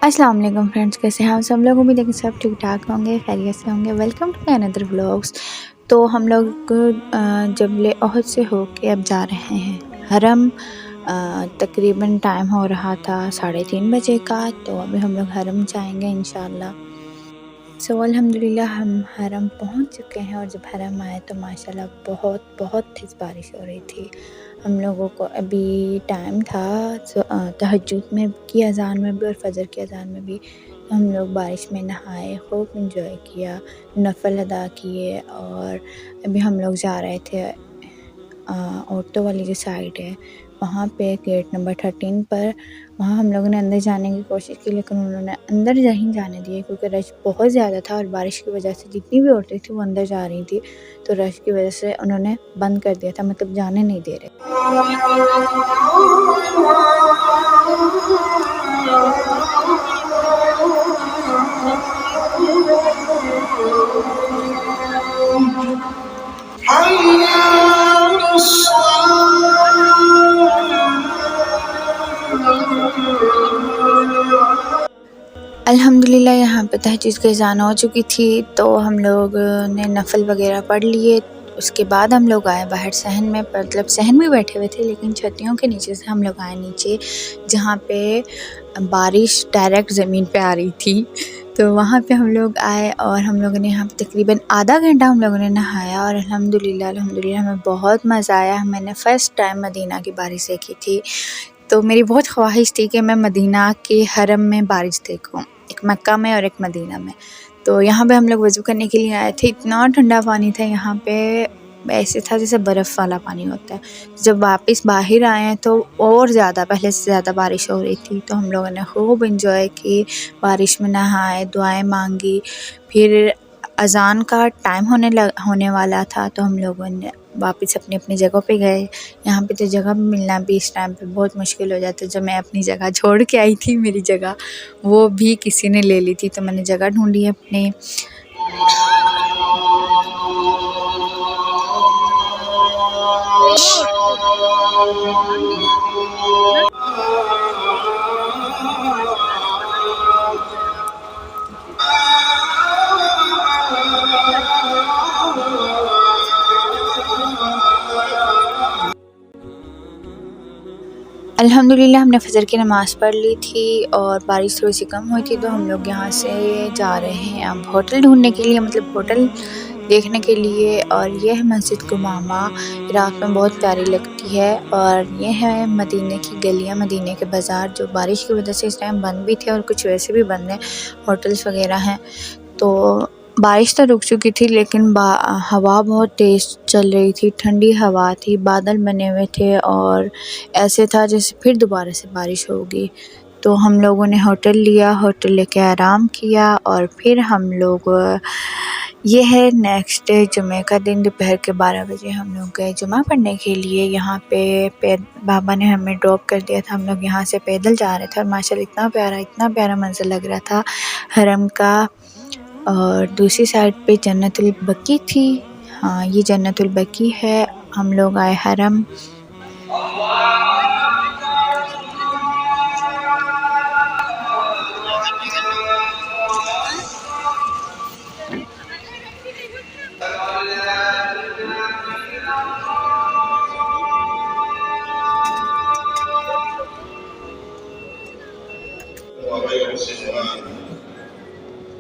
अस्सलाम वालेकुम फ्रेंड्स, कैसे हैं आप सब लोग। उम्मीद है कि सब ठीक ठाक होंगे, खैरियत से होंगे। Welcome to my another vlogs. तो हम लोग जबल उहद से होके अब जा रहे हैं हरम। तकरीबन टाइम हो रहा था 3:30 बजे का। तो अभी हम लोग हरम जाएंगे इंशाल्लाह। सो अल्हम्दुलिल्लाह हम हरम पहुंच चुके हैं। और जब हरम आए तो माशाल्लाह बहुत बहुत तेज़ बारिश हो रही थी। हम लोगों को अभी टाइम था तहज्जुद में की अज़ान में भी और फजर की अज़ान में भी। तो हम लोग बारिश में नहाए, खूब इंजॉय किया, नफल अदा किए। और अभी हम लोग जा रहे थे औरतों वाली जो साइड है वहाँ पे गेट नंबर 13 पर। वहाँ हम लोगों ने अंदर जाने की कोशिश की, लेकिन उन्होंने अंदर नहीं जाने दिए क्योंकि रश बहुत ज़्यादा था। और बारिश की वजह से जितनी भी औरतें थी वो अंदर जा रही थी, तो रश की वजह से उन्होंने बंद कर दिया था, मतलब जाने नहीं दे रहे। अल्हम्दुलिल्लाह यहाँ पे तहज्जुद की अज़ान हो चुकी थी, तो हम लोग ने नफल वगैरह पढ़ लिए। उसके बाद हम लोग आए बाहर सहन में, मतलब सहन में बैठे हुए थे लेकिन छतियों के नीचे से हम लोग आए नीचे, जहाँ पे बारिश डायरेक्ट ज़मीन पे आ रही थी। तो वहाँ पे हम लोग आए और हम लोगों ने यहाँ पे तकरीबन आधा घंटा हम लोगों ने नहाया। और अल्हम्दुलिल्लाह अल्हम्दुलिल्लाह हमें बहुत मज़ा आया। मैंने फ़र्स्ट टाइम मदीना की बारिश देखी थी, तो मेरी बहुत ख्वाहिश थी कि मैं मदीना के हरम में बारिश देखूं, एक मक्का में और एक मदीना में। तो यहाँ पे हम लोग वज़ू करने के लिए आए थे। इतना ठंडा पानी था यहाँ पे, ऐसे था जैसे बर्फ़ वाला पानी होता है। जब वापस बाहर आए हैं तो और ज़्यादा, पहले से ज़्यादा बारिश हो रही थी। तो हम लोगों ने खूब इंजॉय की, बारिश में नहाए, दुआएं मांगी। फिर अज़ान का टाइम होने वाला था, तो हम लोगों ने वापस अपनी अपनी जगह पे गए। यहाँ पे तो जगह मिलना भी इस टाइम पे बहुत मुश्किल हो जाता है। जब मैं अपनी जगह छोड़ के आई थी, मेरी जगह वो भी किसी ने ले ली थी, तो मैंने जगह ढूंढी अपनी। अल्हम्दुलिल्लाह हमने फ़जर की नमाज़ पढ़ ली थी और बारिश थोड़ी सी कम हुई थी, तो हम लोग यहाँ से जा रहे हैं अब होटल ढूंढने के लिए, मतलब होटल देखने के लिए। और ये है मस्जिद गुमामा, इराक़ में बहुत प्यारी लगती है। और ये है मदीने की गलियाँ, मदीने के बाज़ार, जो बारिश की वजह से इस टाइम बंद भी थे और कुछ वैसे भी बंद हैं, होटल्स वगैरह हैं। तो बारिश तो रुक चुकी थी, लेकिन हवा बहुत तेज़ चल रही थी, ठंडी हवा थी, बादल बने हुए थे और ऐसे था जैसे फिर दोबारा से बारिश होगी। तो हम लोगों ने होटल लिया, होटल लेके आराम किया। और फिर हम लोग, ये है नेक्स्ट डे जुमे का दिन, दोपहर के 12 बजे हम लोग गए जुमा पढ़ने के लिए। यहाँ पे बाबा ने हमें ड्रॉप कर दिया था। हम लोग यहाँ से पैदल जा रहे थे और माशाल्लाह इतना प्यारा मंजर लग रहा था हरम का। और दूसरी साइड पे जन्नतुल बकी थी। हाँ, ये जन्नतुल बकी है। हम लोग आए हरम।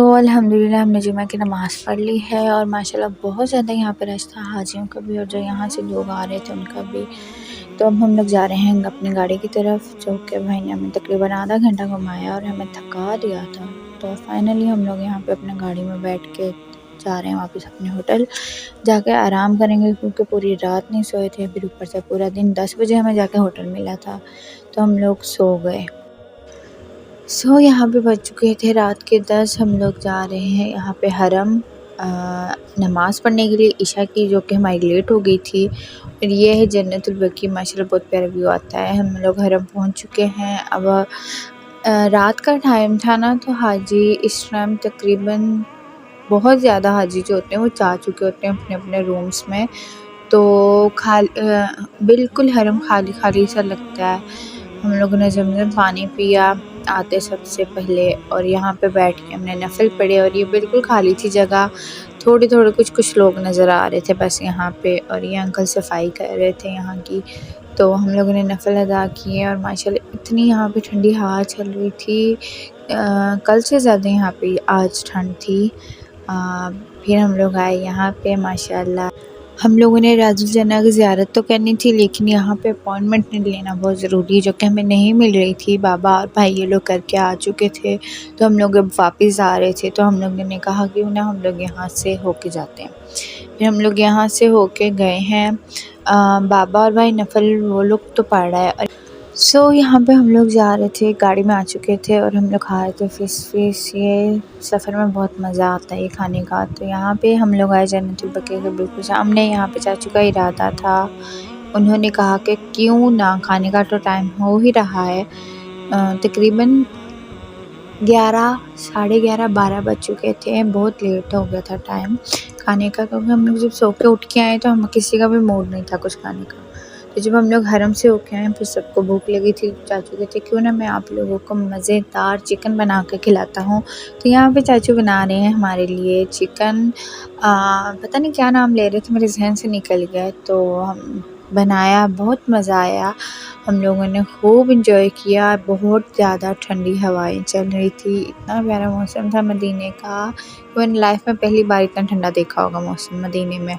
अल्हम्दुलिल्लाह हमने जुमा की नमाज़ पढ़ ली है। और माशाल्लाह बहुत ज़्यादा यहाँ पर रश था, हाजियों का भी और जो यहाँ से लोग आ रहे थे उनका भी। तो अब हम लोग जा रहे हैं अपनी गाड़ी की तरफ, जो कि भाई ने हमें तकरीबन आधा घंटा घुमाया और हमें थका दिया था। तो फाइनली हम लोग यहाँ पे अपने गाड़ी में बैठ के जा रहे हैं वापस अपने होटल, जाके आराम करेंगे क्योंकि पूरी रात नहीं सोए थे। फिर ऊपर से पूरा दिन, 10 बजे हमें जाके होटल मिला था, तो हम लोग सो गए। यहाँ पे बज चुके थे रात के 10। हम लोग जा रहे हैं यहाँ पे हरम। नमाज़ पढ़ने के लिए इशा की, जो कि हमारी लेट हो गई थी। और ये है जन्नतुल बकी, माशाल्लाह बहुत प्यारा व्यू आता है। हम लोग हरम पहुंच चुके हैं। अब रात का टाइम था ना, तो हाजी इस टाइम तकरीबन बहुत ज़्यादा हाजी जो होते हैं वो जा चुके होते हैं अपने अपने रूम्स में। तो बिल्कुल हरम खाली खाली सा लगता है। हम लोगों ने ज़मज़म पानी पिया आते सबसे पहले, और यहाँ पे बैठ के हमने नफल पढ़े। और ये बिल्कुल खाली थी जगह, थोड़े थोड़े कुछ लोग नज़र आ रहे थे बस यहाँ पे। और ये अंकल सफाई कर रहे थे यहाँ की। तो हम लोगों ने नफल अदा किए, और माशाल्लाह इतनी यहाँ पे ठंडी हवा चल रही थी। कल से ज़्यादा यहाँ पे आज ठंड थी। फिर हम लोग आए यहाँ पे, माशाल्लाह हम लोगों ने राजुल जन्ना की ज़ियारत तो करनी थी, लेकिन यहाँ पे अपॉइंटमेंट लेना बहुत ज़रूरी है, जो कि हमें नहीं मिल रही थी। बाबा और भाई ये लोग करके आ चुके थे, तो हम लोग अब वापस आ रहे थे। तो हम लोगों ने कहा कि ना हम लोग यहाँ से होके जाते हैं। फिर हम लोग यहाँ से होके गए हैं। बाबा और भाई नफल वो लोग तो पढ़ रहा है। यहाँ पे हम लोग जा रहे थे, गाड़ी में आ चुके थे, और हम लोग खा रहे थे फ़िश। ये सफ़र में बहुत मज़ा आता है ये खाने का। तो यहाँ पे हम लोग आए जन्नतुल बकी के बिल्कुल सामने। यहाँ पे चाचू का इरादा था, उन्होंने कहा कि क्यों ना, खाने का तो टाइम हो ही रहा है। तकरीबन 11 साढ़े 11 12 बज चुके थे। बहुत लेट हो गया था टाइम खाने का, क्योंकि हम लोग जब सो के उठ के आए तो हम किसी का भी मूड नहीं था कुछ खाने का। तो जब हम लोग हरम से होके आए, फिर सबको भूख लगी थी। चाचू कहते क्यों ना मैं आप लोगों को मज़ेदार चिकन बना के खिलाता हूँ। तो यहाँ पे चाचू बना रहे हैं हमारे लिए चिकन। पता नहीं क्या नाम ले रहे थे, मेरे जहन से निकल गया। तो हम बनाया, बहुत मज़ा आया। हम लोगों ने खूब इंजॉय किया। बहुत ज़्यादा ठंडी हवाएं चल रही थी, इतना प्यारा मौसम था मदीने का। मैंने लाइफ में पहली बार इतना ठंडा देखा होगा मौसम मदीने में।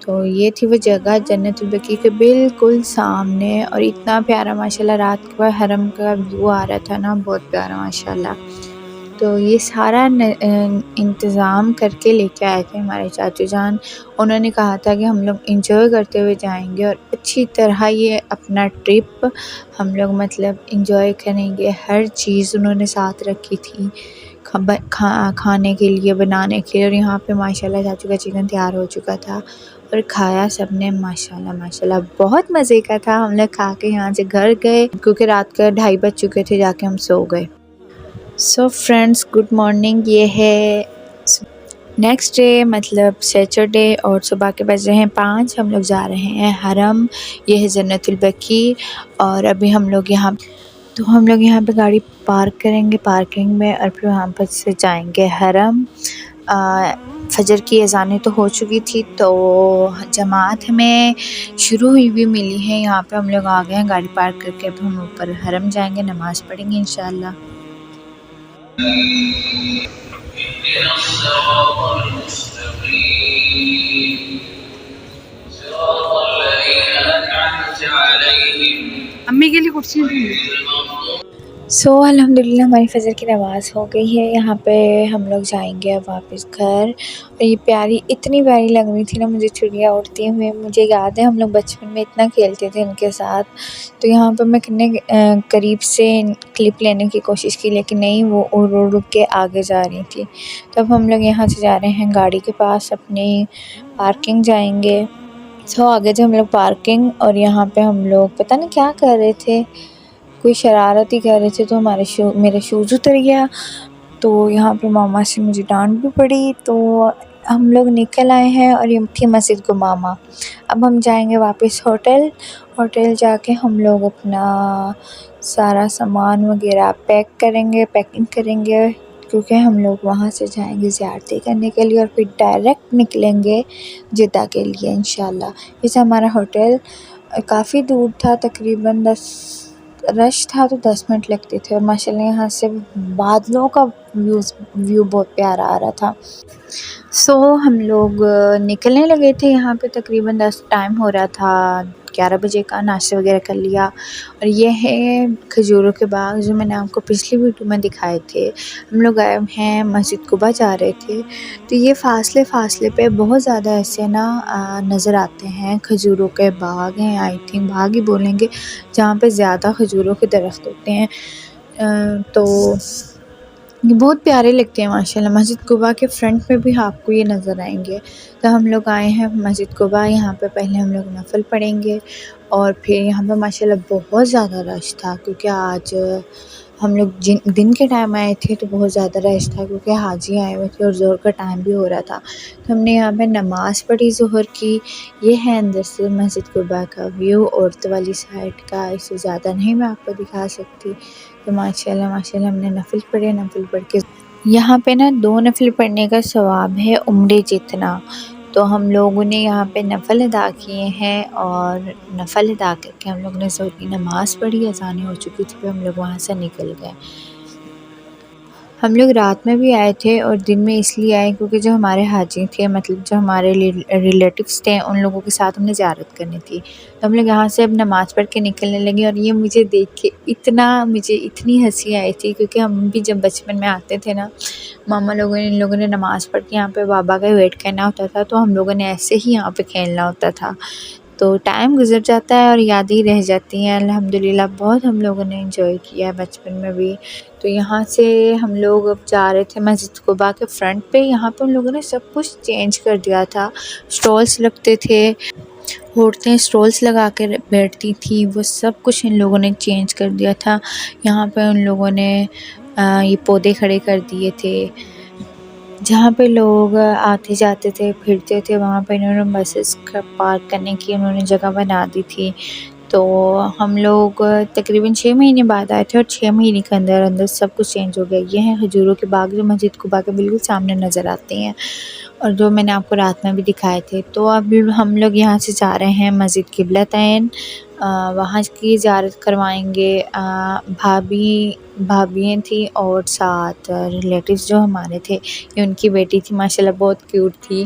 तो ये थी वो जगह जन्नतुल बकी के बिल्कुल सामने, और इतना प्यारा माशाल्लाह रात के हरम का व्यू आ रहा था ना, बहुत प्यारा माशाल्लाह। तो ये सारा इंतज़ाम करके लेके आए थे हमारे चाचू जान। उन्होंने कहा था कि हम लोग इंजॉय करते हुए जाएंगे, और अच्छी तरह ये अपना ट्रिप हम लोग मतलब इंजॉय करेंगे। हर चीज़ उन्होंने साथ रखी थी खाने के लिए, बनाने के लिए। और यहाँ पे माशाल्लाह चाचू का चिकन तैयार हो चुका था, और खाया सबने माशाल्लाह माशाल्लाह, बहुत मज़े का था। हम लोग खा के यहाँ से घर गए, क्योंकि रात का 2:30 बज चुके थे, जाके हम सो गए। So friends, good morning. ये है नेक्स्ट डे, मतलब सैटरडे, और सुबह के बज रहे हैं 5। हम लोग जा रहे हैं हरम। ये है जन्नतुल बकी। और अभी हम लोग यहाँ पे गाड़ी पार्क करेंगे पार्किंग में, और फिर वहाँ पर से जाएंगे हरम। फजर की अज़ानें तो हो चुकी थी, तो जमात हमें शुरू हुई भी मिली है। यहाँ पे हम लोग आ गए हैं गाड़ी पार्क करके। अब हम ऊपर हरम जाएंगे, नमाज़ पढ़ेंगे इंशाल्लाह। अम्मी के लिए कुर्सी अल्हम्दुलिल्लाह हमारी फ़जर की नमाज़ हो गई है। यहाँ पे हम लोग जाएंगे अब वापस घर। और ये इतनी प्यारी लग रही थी ना मुझे चिड़िया उड़ती हुई। मुझे याद है हम लोग बचपन में इतना खेलते थे इनके साथ। तो यहाँ पे मैं कितने करीब से क्लिप लेने की कोशिश की, लेकिन नहीं, वो उड़ के आगे जा रही थी। तो अब हम लोग यहाँ से जा रहे हैं गाड़ी के पास, अपनी पार्किंग जाएंगे। आगे जो हम लोग पार्किंग, और यहाँ पे हम लोग पता नहीं क्या कर रहे थे, कोई शरारत ही कर रहे थे। तो मेरे शूज़ उतर गया। तो यहाँ पे मामा से मुझे डांट भी पड़ी। तो हम लोग निकल आए हैं, और ये थी मस्जिद गुमामा। अब हम जाएंगे वापस होटल जाके हम लोग अपना सारा सामान वगैरह पैकिंग करेंगे, क्योंकि हम लोग वहाँ से जाएंगे ज़ियारतें करने के लिए, और फिर डायरेक्ट निकलेंगे जिद्दा के लिए इंशाल्लाह। जैसे हमारा होटल काफ़ी दूर था, तकरीबन रश था तो 10 मिनट लगते थे। और माशाल्लाह यहाँ से बादलों का व्यू बहुत प्यारा आ रहा था। हम लोग निकलने लगे थे। यहाँ पे तकरीबन 10 टाइम हो रहा था, 11 बजे का। नाश्ते वगैरह कर लिया। और ये है खजूरों के बाग, जो मैंने आपको पिछली वीडियो में दिखाए थे। हम लोग आए हैं मस्जिद कुबा जा रहे थे। तो ये फासले पे बहुत ज़्यादा ऐसे ना नज़र आते हैं खजूरों के बाग हैं, आई थिंक बाग ही बोलेंगे, जहाँ पे ज़्यादा खजूरों के दरख्त होते हैं। तो ये बहुत प्यारे लगते हैं माशाल्लाह। मस्जिद कुबा के फ्रंट में भी आपको ये नज़र आएंगे। तो हम लोग आए हैं मस्जिद कुबा, यहाँ पे पहले हम लोग नफल पढ़ेंगे और फिर यहाँ पे माशाल्लाह बहुत ज़्यादा रश था, क्योंकि आज हम लोग दिन के टाइम आए थे तो बहुत ज़्यादा रश था, क्योंकि हाजी आए हुए थे और ज़ोहर का टाइम भी हो रहा था। तो हमने यहाँ पे नमाज़ पढ़ी ज़ोहर की। ये है अंदर से मस्जिद कुबा का व्यू, औरत वाली साइड का। इससे ज़्यादा नहीं मैं आपको दिखा सकती। तो माशाल्लाह माशाल्लाह हमने नफल पढ़े। नफल पढ़ के यहाँ पे ना 2 नफल पढ़ने का सवाब है उम्रे जितना। तो हम लोगों ने यहाँ पे नफल अदा किए हैं और नफल अदा करके हम लोग ने ज़ोहर की नमाज़ पढ़ी। अज़ानें हो चुकी थी, फिर हम लोग वहाँ से निकल गए। हम लोग रात में भी आए थे और दिन में इसलिए आए क्योंकि जो हमारे हाजी थे, मतलब जो हमारे रिलेटिव्स थे, उन लोगों के साथ हमने ज़ियारत करनी थी। तो हम लोग यहाँ से अब नमाज़ पढ़ के निकलने लगे और ये मुझे देख के मुझे इतनी हँसी आई थी, क्योंकि हम भी जब बचपन में आते थे ना, मामा लोगों ने इन लोगों ने नमाज़ पढ़ के यहाँ पे बाबा का वेट करना होता था, तो हम लोगों ने ऐसे ही यहाँ पे खेलना होता था। तो टाइम गुज़र जाता है और यादें रह जाती हैं। अल्हम्दुलिल्लाह बहुत हम लोगों ने एंजॉय किया है बचपन में भी। तो यहाँ से हम लोग अब जा रहे थे मस्जिद कुबा के फ्रंट पे। यहाँ पे उन लोगों ने सब कुछ चेंज कर दिया था। स्टॉल्स लगते थे, औरतें स्टॉल्स लगा कर बैठती थी, वो सब कुछ इन लोगों ने चेंज कर दिया था। यहाँ पे उन लोगों ने ये पौधे खड़े कर दिए थे, जहाँ पे लोग आते जाते थे, फिरते थे, वहाँ पे इन्होंने बसेस पार्क करने की उन्होंने जगह बना दी थी। तो हम लोग तकरीबन 6 महीने बाद आए थे और 6 महीने के अंदर अंदर सब कुछ चेंज हो गया। ये हैं खजूरों के बाग, जो मस्जिद कुबा के बिल्कुल सामने नज़र आते हैं और जो मैंने आपको रात में भी दिखाए थे। तो अब हम लोग यहाँ से जा रहे हैं मस्जिद किबलतैन, वहाँ की ज़ियारत करवाएंगे। भाभियाँ थी और साथ रिलेटिव्स जो हमारे थे, ये उनकी बेटी थी, माशाल्लाह बहुत क्यूट थी।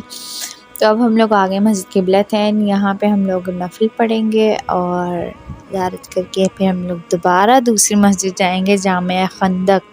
तो अब हम लोग आ गए मस्जिद किबलतैन। यहाँ पे हम लोग नफल पढ़ेंगे और ज़ियारत करके फिर हम लोग दोबारा दूसरी मस्जिद जाएंगे, जामिया खंदक।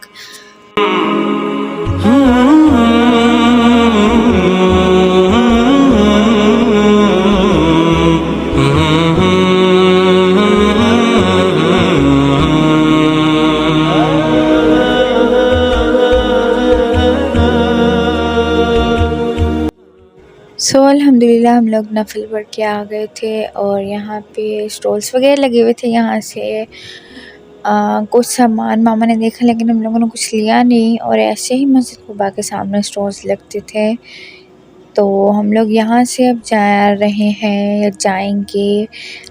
अल्हम्दुलिल्लाह हम लोग नफल पढ़ के आ गए थे और यहाँ पे स्टॉल्स वगैरह लगे हुए थे। यहाँ से कुछ सामान मामा ने देखा, लेकिन हम लोगों ने कुछ लिया नहीं, और ऐसे ही मस्जिद कुबा के सामने स्टॉल्स लगते थे। तो हम लोग यहाँ से अब जा रहे हैं या जाएंगे,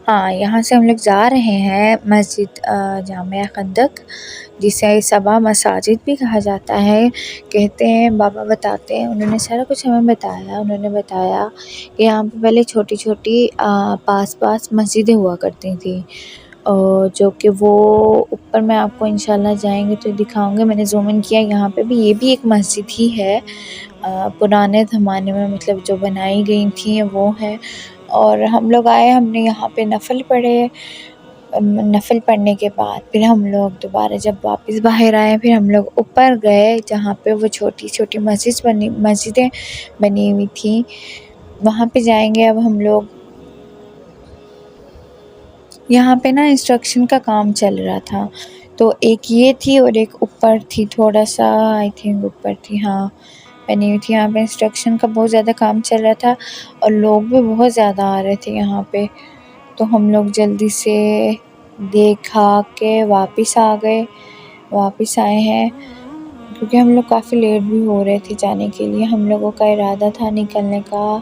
हाँ यहाँ से हम लोग जा रहे हैं मस्जिद जामिया खंदक, जिसे सबा मसाजिद भी कहा जाता है। कहते हैं, बाबा बताते हैं, उन्होंने सारा कुछ हमें बताया। उन्होंने बताया कि यहाँ पे पहले छोटी छोटी पास मस्जिदें हुआ करती थी, और जो कि वो ऊपर मैं आपको इंशाल्लाह जाएंगे तो दिखाऊंगे। मैंने ज़ूम इन किया, यहाँ पे भी ये भी एक मस्जिद ही है, पुराने ज़माने में मतलब जो बनाई गई थी वो है। और हम लोग आए, हमने यहाँ पे नफल पढ़े। नफल पढ़ने के बाद फिर हम लोग दोबारा जब वापस बाहर आए, फिर हम लोग ऊपर गए जहाँ पे वो छोटी छोटी मस्जिदें बनी हुई थी, वहाँ पे जाएंगे अब हम लोग। यहाँ पे ना इंस्ट्रक्शन का काम चल रहा था, तो एक ये थी और एक ऊपर थी, थोड़ा सा आई थिंक ऊपर थी, हाँ बनी हुई थी। यहाँ पे इंस्ट्रक्शन का बहुत ज़्यादा काम चल रहा था और लोग भी बहुत ज़्यादा आ रहे थे यहाँ पे। तो हम लोग जल्दी से देखा के वापस आ गए, वापस आए हैं, क्योंकि हम लोग काफ़ी लेट भी हो रहे थे जाने के लिए। हम लोगों का इरादा था निकलने का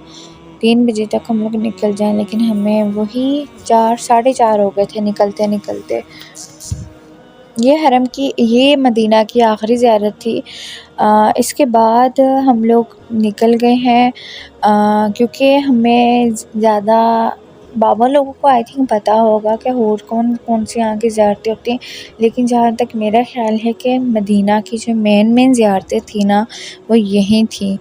3 बजे तक हम लोग निकल जाएं, लेकिन हमें वही 4 साढ़े 4 हो गए थे निकलते निकलते। ये मदीना की आखिरी ज़ियारत थी। इसके बाद हम लोग निकल गए हैं, क्योंकि हमें ज़्यादा बाबा लोगों को आई थिंक पता होगा कि और कौन कौन सी यहाँ की ज़ियारतें होती हैं, लेकिन जहाँ तक मेरा ख़्याल है कि मदीना की जो मेन ज़ियारतें थी ना, वो यहीं थी।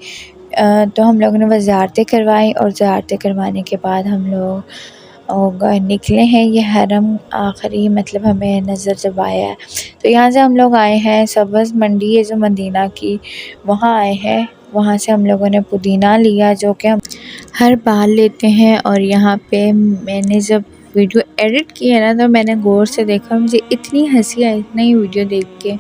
तो हम लोगों ने वो ज़ियारतें करवाई और ज़ियारतें करवाने के बाद हम लोग निकले हैं। ये हरम आखिरी मतलब हमें नज़र जब आया है, तो यहाँ से हम लोग आए हैं सब्ज़ मंडी है जो मदीना की, वहाँ आए हैं। वहाँ से हम लोगों ने पुदीना लिया, जो कि हम हर बार लेते हैं। और यहाँ पे मैंने जब वीडियो एडिट की है ना, तो मैंने गौर से देखा, मुझे इतनी हंसी आई इतना ही वीडियो देख के।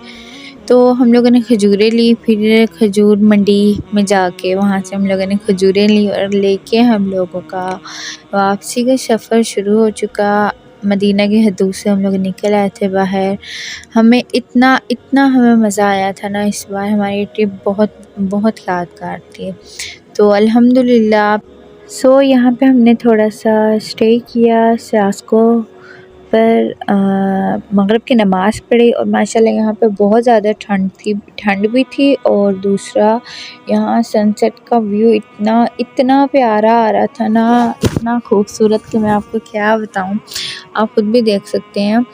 तो हम लोगों ने खजूरें ली, फिर खजूर मंडी में जाके वहाँ से हम लोगों ने खजूरें ली और लेके हम लोगों का वापसी का सफ़र शुरू हो चुका। मदीना के हदूद से हम लोग निकल आए थे बाहर। हमें इतना हमें मज़ा आया था ना, इस बार हमारी ट्रिप बहुत बहुत यादगार थी। तो अल्हम्दुलिल्लाह। यहाँ पे हमने थोड़ा सा स्टे किया सास्को पर, मगरिब की नमाज़ पढ़ी और माशाल्लाह यहाँ पे बहुत ज़्यादा ठंड भी थी और दूसरा यहाँ सनसेट का व्यू इतना प्यारा आ रहा था ना, इतना खूबसूरत कि मैं आपको क्या बताऊँ, आप खुद भी देख सकते हैं।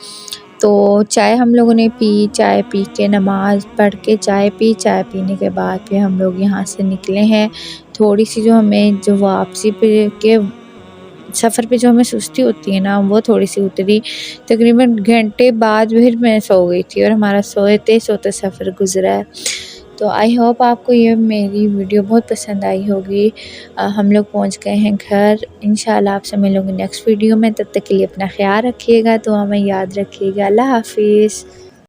तो चाय हम लोगों ने पी, चाय पी के नमाज़ पढ़ के चाय पी, चाय पीने के बाद फिर हम लोग यहाँ से निकले हैं। थोड़ी सी जो हमें जो वापसी पे के सफ़र पे जो हमें सुस्ती होती है ना, वो थोड़ी सी उतरी। तकरीबन घंटे बाद फिर मैं सो गई थी और हमारा सोते सोते सफ़र गुज़रा है। तो आई होप आपको ये मेरी वीडियो बहुत पसंद आई होगी। हम लोग पहुंच गए हैं घर। इंशाल्लाह आपसे मिलूँगी नेक्स्ट वीडियो में। तब तक के लिए अपना ख्याल रखिएगा, दुआ में याद रखिएगा। अल्लाह हाफ़िज़।